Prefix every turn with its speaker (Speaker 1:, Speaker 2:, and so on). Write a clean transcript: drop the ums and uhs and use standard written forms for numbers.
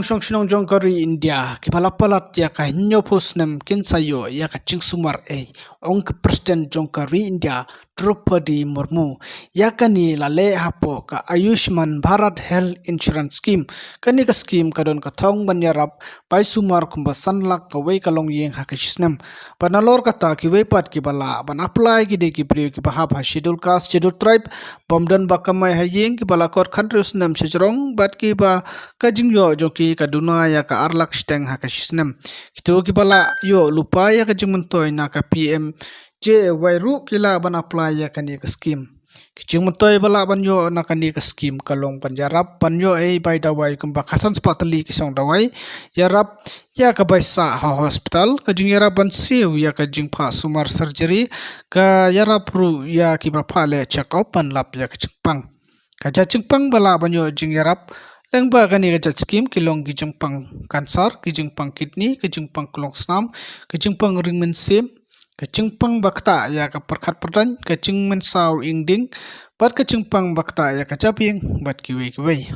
Speaker 1: shinong jong kari India ki palapalat ya ka hinyo posnem kin sayo ya ka sumar ong ke president jong kari India Draupadi Murmu ya kani lale hapo ka Ayushman Bharat Health Insurance Scheme kani ka scheme kadon ka thong banyarap pai sumar kumbasan lak ka wei kalong yeng hakisnem panalor kata ki wei pat ki bala ban apply ki de ki priyo ki bahab ha schedule caste schedule tribe bomdan bakamai ha yeng ki bala kor countries nam sejrong bat ki ba ka jingyo joki kaduna ya ka arlak steng hakisnem kito ki bala yo lupa ya ka jingmentoy na ka PM je wairu kila ban apply ya kani ka scheme kicing mentoy bala ban yo na kani ka scheme kalong panjarap ban yo bai dawai kumba khasan spatali kisong dawai yarap ya ka baisa ha hospital ka jing yarap ban siu ya ka jing pha sumar surgery ka yarap ru ya ki ba phale check up ban lap ya ka chingpang ka ja chingpang bala ban yo jing yarap lengba kani ka scheme kilong ki jingpang cancer ki jingpang kidney ki jingpang kolong snam ki jingpang ringmen sim kecingpang bakta ya ka perkhat perdan kecing mensau ingding bat kecingpang bakta ya ka caping bat kiwe kiwe